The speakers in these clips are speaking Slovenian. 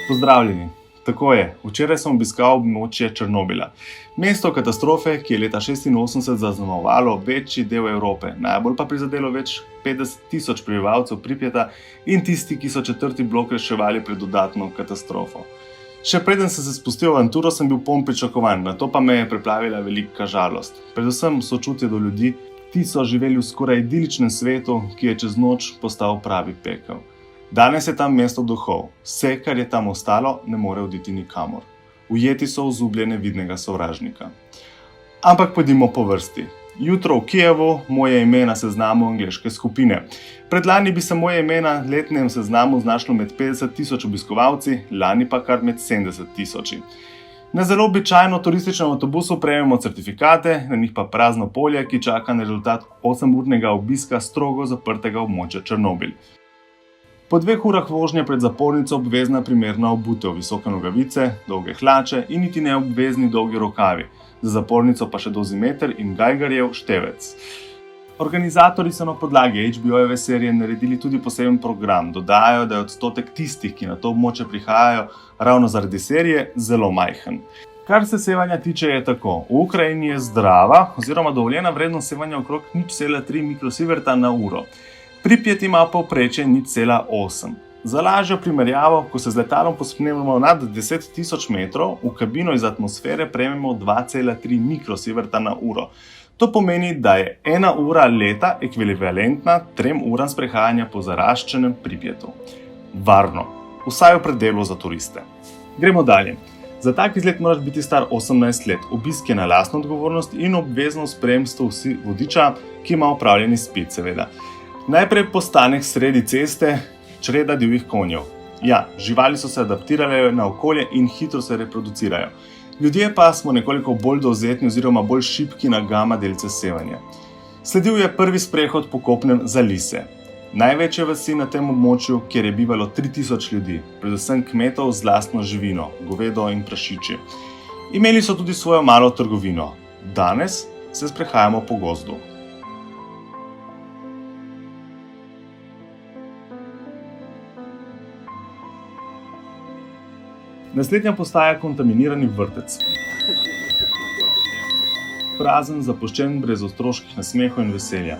Pozdravljeni. Tako je, včeraj sem obiskal območje Černobila. Mesto katastrofe, ki je leta 1986 zaznamovalo večji del Evrope, najbolj pa prizadelo več 50,000 prebivalcev Pripjata in tisti, ki so četrti blok reševali pred dodatno katastrofo. Še preden sem se spustil v avanturo, sem bil poln pričakovanj, nato pa me je preplavila velika žalost. Predvsem sočutje do ljudi, ti so živeli v skoraj idiličnem svetu, ki je čez noč postal pravi pekel. Danes je tam mesto duhov, vse, kar je tam ostalo, ne more oditi nikamor. Ujeti so v zublje nevidnega sovražnika. Ampak pojdimo po vrsti. Jutro v Kijevu, moje ime na seznamu angleške skupine. Predlani bi se moje ime na letnem seznamu znašlo med 50,000 obiskovalci, lani pa kar med 70,000. Na zelo običajno turističnem avtobusu prejmemo certifikate, na njih pa prazno polje, ki čaka na rezultat 8-urnega obiska strogo zaprtega območja Černobil. Po 2 urah vožnje pred zapornico obvezna primerna obutev, visoke nogavice, dolge hlače in niti ne obvezni dolgi rokavi, za zapornico pa še dozimeter in Geigerjev števec. Organizatorji so na podlagi HBO-jeve serije naredili tudi poseben program, dodajajo, da je odstotek tistih, ki na to območje prihajajo ravno zaradi serije, zelo majhen. Kar se sevanja tiče je tako, v Ukrajini je zdrava oziroma dovoljena vrednost sevanja okrog 0,3 mikrosieverta na uro. Pripjat ima povprečje 0,8. Za lažjo primerjavo, ko se z letalom povzpnemo nad 10,000 metrov, v kabino iz atmosfere prejmemo 2,3 mikrosieverta na uro. To pomeni, da je 1 ura leta ekvivalentna 3 uram sprehajanja po zaraščenem Pripjatu. Varno, vsaj v predelu za turiste. Gremo dalje. Za tak izlet moraš biti star 18 let, obisk je na lastno odgovornost in obvezno spremstvo vodiča, ki ima opravljen izpit, seveda. Najprej postanek sredi ceste, čreda divjih konjev. Ja, živali so se adaptirale na okolje in hitro se reproducirajo. Ljudje pa smo nekoliko bolj dovzetni oziroma bolj šibki na gama delce sevanja. Sledil je prvi sprehod po kopnem za lise. Največje vasi na tem območju, kjer je bivalo 3,000 ljudi, predvsem kmetov z lastno živino, govedo in prašiči. Imeli so tudi svojo malo trgovino. Danes se sprehajamo po gozdu. Naslednja postaja kontaminirani vrtec. Prazen, zapuščen, brez otroških nasmehov in veselja.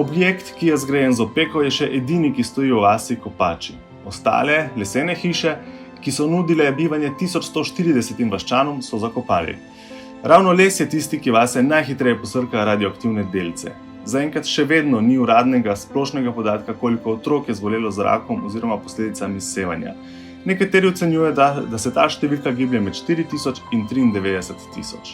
Objekt, ki je zgrajen z opeko, je še edini, ki stoji v vasi Kopači. Ostale lesene hiše, ki so nudile bivanje 1140 vaščanom, so zakopali. Ravno les je tisti, ki vase najhitreje posrka radioaktivne delce. Zaenkrat še vedno ni uradnega splošnega podatka, koliko otrok je zbolelo z rakom oziroma posledicami sevanja. Nekateri ocenjujejo, da se ta številka giblje med 4,000 in 93,000.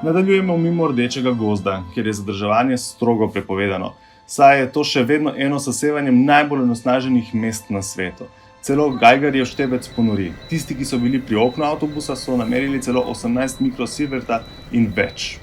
Nadaljujemo mimo rdečega gozda, kjer je zadrževanje strogo prepovedano, saj je to še vedno eno s sevanjem najbolj onesnaženih mest na svetu. Celo Geigerjev števec ponori. Tisti, ki so bili pri oknu avtobusa, so namerili celo 18 mikrosieverta in več.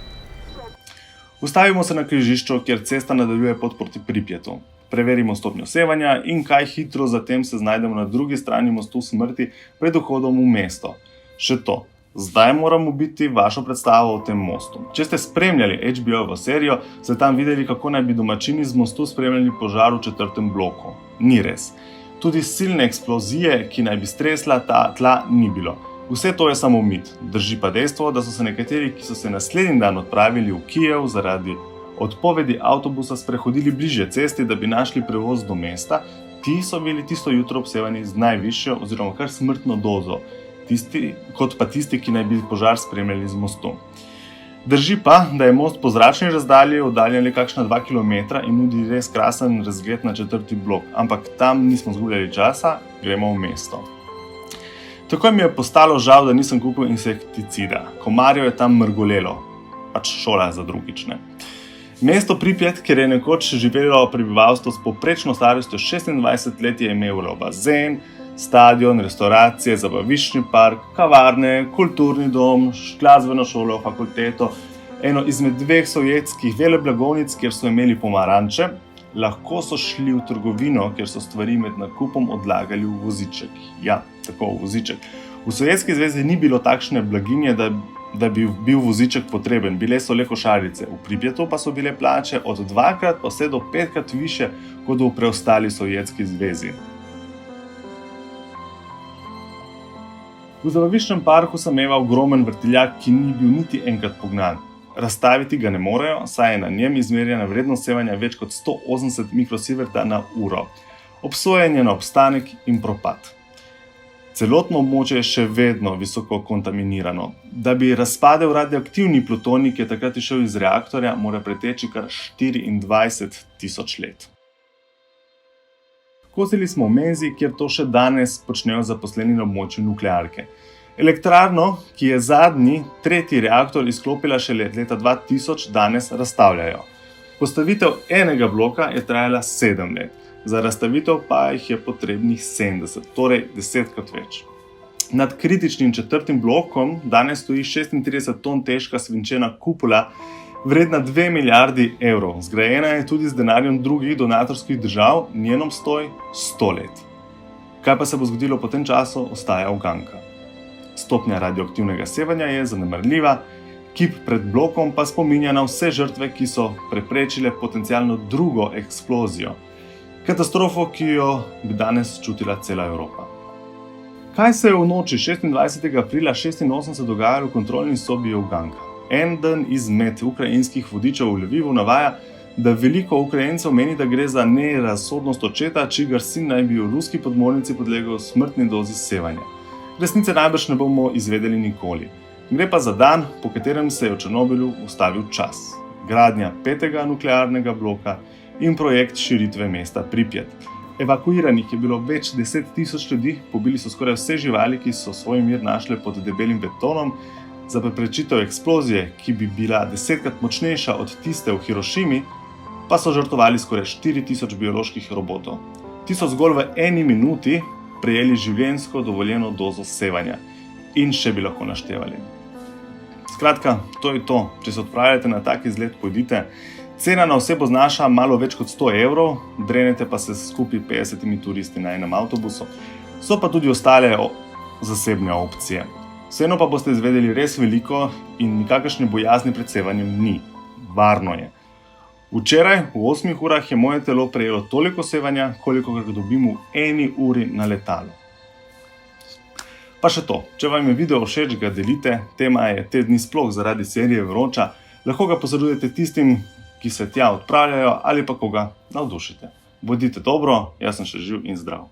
Ustavimo se na križišču, kjer cesta nadaljuje pot proti Pripjatu. Preverimo stopnjo sevanja in kaj hitro zatem se znajdemo na drugi strani mostu smrti pred vhodom v mesto. Še to, zdaj moramo biti vašo predstavo o tem mostu. Če ste spremljali HBO-jevo serijo, ste tam videli, kako naj bi domačini z mostu spremljali požar v 4. bloku. Ni res. Tudi silne eksplozije, ki naj bi stresla ta tla, ni bilo. Vse to je samo mit. Drži pa dejstvo, da so se nekateri, ki so se naslednji dan odpravili v Kijev zaradi odpovedi avtobusa, sprehodili bližje cesti, da bi našli prevoz do mesta. Ti so bili tisto jutro obsevani z najvišjo oziroma kar smrtno dozo, kot pa tisti, ki naj bi požar spremljali z mostu. Drži pa, da je most po zračni razdalji oddaljen le kakšna 2 km in nudi res krasen razgled na 4. blok, ampak tam nismo izgubljali časa, gremo v mesto. Takoj mi je postalo žal, da nisem kupil insekticida. Komarjev je tam mrgolelo, pač šola za drugič, ne. Mesto Pripjat, kjer je nekoč živelo prebivalstvo s povprečno starostjo 26 let, je imelo bazen, stadion, restauracije, zabaviščni park, kavarne, kulturni dom, glasbeno šolo, fakulteto, eno izmed 2 sovjetskih veleblagovnic, kjer so imeli pomaranče. Lahko so šli v trgovino, kjer so stvari med nakupom odlagali v voziček. Ja, tako v voziček. V Sovjetski zvezi ni bilo takšne blaginje, da bi bil voziček potreben. Bile so le košarice. V Pripjatu pa so bile plače od 2-krat pa vse do 5-krat više kot v preostali Sovjetski zvezi. V zabaviščnem parku sameva ogromen vrtiljak, ki ni bil niti enkrat pognan. Razstaviti ga ne morejo, saj je na njem izmerjena vrednost sevanja več kot 180 mikrosieverta na uro. Obsojen je na obstanek in propad. Celotno območje je še vedno visoko kontaminirano. Da bi razpadel radioaktivni plutonij, ki je takrat izšel iz reaktorja, mora preteči kar 24.000 let. Kosili smo v menzi, kjer to še danes počnejo zaposleni na območju nuklearke. Elektrarno, ki je zadnji, tretji reaktor izklopila šele leta 2000, danes razstavljajo. Postavitev enega bloka je trajala 7 let. Za razstavitev pa jih je potrebnih 70, torej 10krat več. Nad kritičnim 4. blokom danes stoji 36 ton težka svinčena kupola, vredna 2 milijardi evrov. Zgrajena je tudi z denarjem drugih donatorskih držav, njen obstoj 100 let. Kaj pa se bo zgodilo po tem času, ostaja uganka. Stopnja radioaktivnega sevanja je zanemarljiva, kip pred blokom pa spominja na vse žrtve, ki so preprečile potencialno drugo eksplozijo. Katastrofo, ki jo bi danes čutila cela Evropa. Kaj se je v noči 26. aprila 1986 dogajalo v kontrolni sobi uganka? Eden izmed ukrajinskih vodičev v Lvivu navaja, da veliko Ukrajincev meni, da gre za nerazsodnost očeta, čigar sin naj bi v ruski podmornici podlegel smrtni dozi sevanja. Resnice najbrž ne bomo izvedeli nikoli. Gre pa za dan, po katerem se je v Černobilu ustavil čas. Gradnja 5. nuklearnega bloka in projekt širitve mesta Pripjat. Evakuiranih je bilo več 10.000 ljudi, pobili so skoraj vse živali, ki so svoj mir našle pod debelim betonom. Za preprečitev eksplozije, ki bi bila 10krat močnejša od tiste v Hirošimi, pa so žrtvovali skoraj 4.000 bioloških robotov. Ti so zgolj v 1 minuti prejeli življenjsko dovoljeno dozo sevanja. In še bi lahko naštevali. Skratka, to je to. Če se odpravljate na tak izlet, pojdite. Cena na osebo znaša malo več kot 100 evrov, drenete pa se skupaj 50 turisti na enem avtobusu. So pa tudi ostale zasebne opcije. Vseeno pa boste izvedeli res veliko in nikakršne bojazni pred sevanjem ni. Varno je. Včeraj v 8 urah je moje telo prejelo toliko sevanja, koliko ga dobim v 1 uri na letalu. Pa še to, če vam je video všeč, ga delite, tema je te dni sploh zaradi serije vroča, lahko ga posredujete tistim, ki se tja odpravljajo ali pa koga navdušite. Bodite dobro, jaz sem še živ in zdrav.